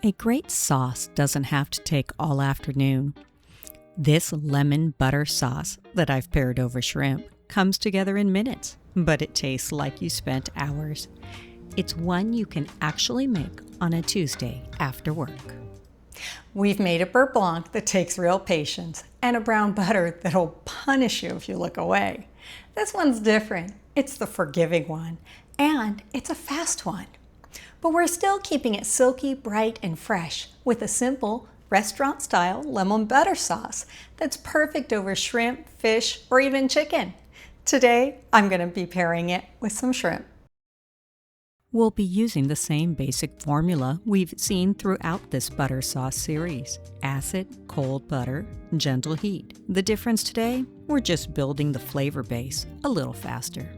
A great sauce doesn't have to take all afternoon. This lemon butter sauce that I've paired over shrimp comes together in minutes, but it tastes like you spent hours. It's one you can actually make on a Tuesday after work. We've made a beurre blanc that takes real patience and a brown butter that'll punish you if you look away. This one's different. It's the forgiving one, and it's a fast one. But we're still keeping it silky, bright, and fresh with a simple restaurant-style lemon butter sauce that's perfect over shrimp, fish, or even chicken. Today, I'm going to be pairing it with some shrimp. We'll be using the same basic formula we've seen throughout this butter sauce series. Acid, cold butter, gentle heat. The difference today, we're just building the flavor base a little faster.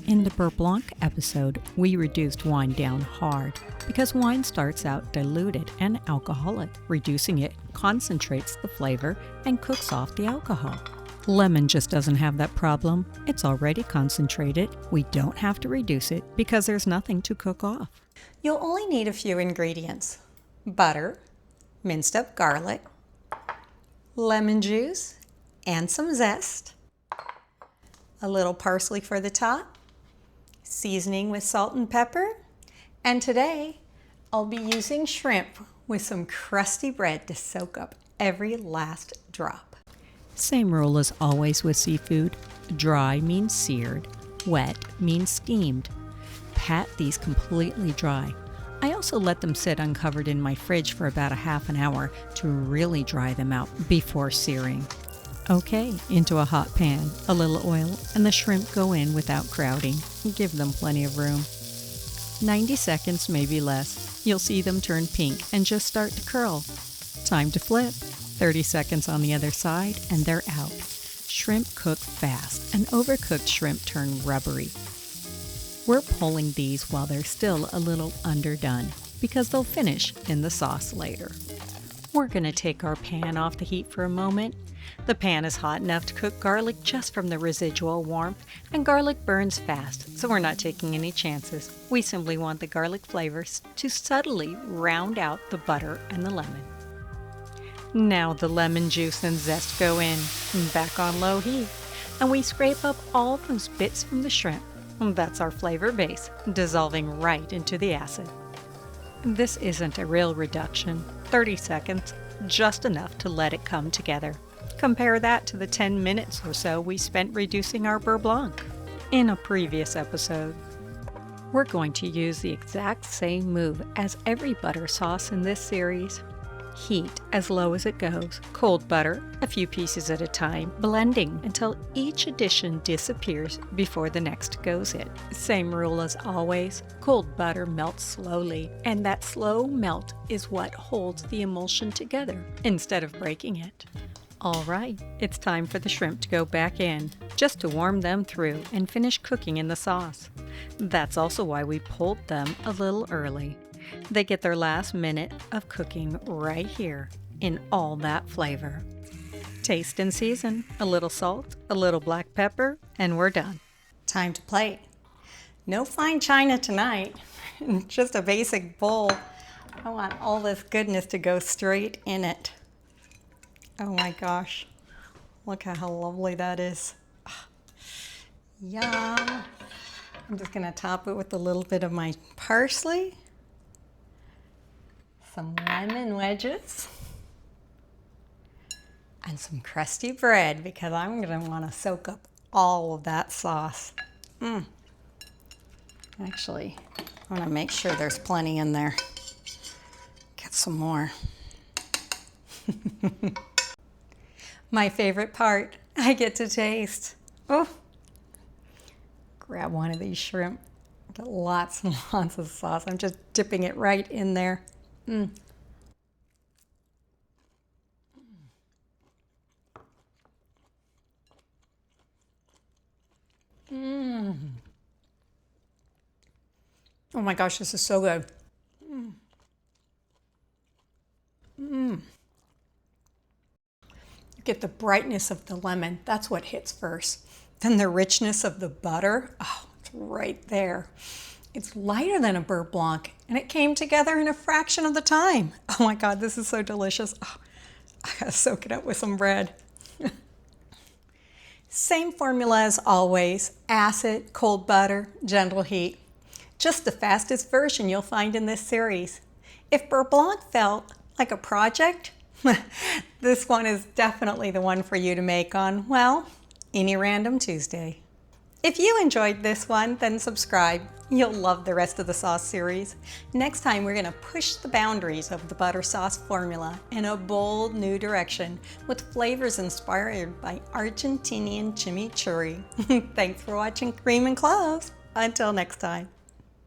In the beurre blanc episode, we reduced wine down hard because wine starts out diluted and alcoholic. Reducing it concentrates the flavor and cooks off the alcohol. Lemon just doesn't have that problem. It's already concentrated. We don't have to reduce it because there's nothing to cook off. You'll only need a few ingredients: butter, minced up garlic, lemon juice, and some zest, a little parsley for the top, seasoning with salt and pepper, and today I'll be using shrimp with some crusty bread to soak up every last drop. Same rule as always with seafood. Dry means seared, wet means steamed. Pat these completely dry. I also let them sit uncovered in my fridge for about a half an hour to really dry them out before searing. Okay, into a hot pan, a little oil, and the shrimp go in without crowding. Give them plenty of room. 90 seconds, maybe less. You'll see them turn pink and just start to curl. Time to flip. 30 seconds on the other side, and they're out. Shrimp cook fast, and overcooked shrimp turn rubbery. We're pulling these while they're still a little underdone, because they'll finish in the sauce later. We're going to take our pan off the heat for a moment. The pan is hot enough to cook garlic just from the residual warmth, and garlic burns fast, so we're not taking any chances. We simply want the garlic flavors to subtly round out the butter and the lemon. Now the lemon juice and zest go in, back on low heat, and we scrape up all those bits from the shrimp. That's our flavor base, dissolving right into the acid. This isn't a real reduction. 30 seconds, just enough to let it come together. Compare that to the 10 minutes or so we spent reducing our beurre blanc in a previous episode. We're going to use the exact same move as every butter sauce in this series. Heat as low as it goes, cold butter, a few pieces at a time, blending until each addition disappears before the next goes in. Same rule as always, cold butter melts slowly, and that slow melt is what holds the emulsion together instead of breaking it. All right, it's time for the shrimp to go back in, just to warm them through and finish cooking in the sauce. That's also why we pulled them a little early. They get their last minute of cooking right here in all that flavor. Taste and season, a little salt, a little black pepper, and we're done. Time to plate. No fine china tonight, just a basic bowl. I want all this goodness to go straight in it. Oh my gosh, look at how lovely that is. Yum. I'm just gonna top it with a little bit of my parsley, some lemon wedges, and some crusty bread because I'm gonna wanna soak up all of that sauce. Actually, I wanna make sure there's plenty in there. Get some more. My favorite part, I get to taste. Oh, grab one of these shrimp. Get lots and lots of sauce. I'm just dipping it right in there. Oh my gosh, this is so good. Get the brightness of the lemon. That's what hits first. Then the richness of the butter. Oh, it's right there. It's lighter than a beurre blanc, and it came together in a fraction of the time. Oh my God, this is so delicious. Oh, I gotta soak it up with some bread. Same formula as always, acid, cold butter, gentle heat. Just the fastest version you'll find in this series. If beurre blanc felt like a project, this one is definitely the one for you to make on, well, any random Tuesday. If you enjoyed this one, then subscribe. You'll love the rest of the sauce series. Next time, we're gonna push the boundaries of the butter sauce formula in a bold new direction with flavors inspired by Argentinian chimichurri. Thanks for watching Cream and Cloves. Until next time.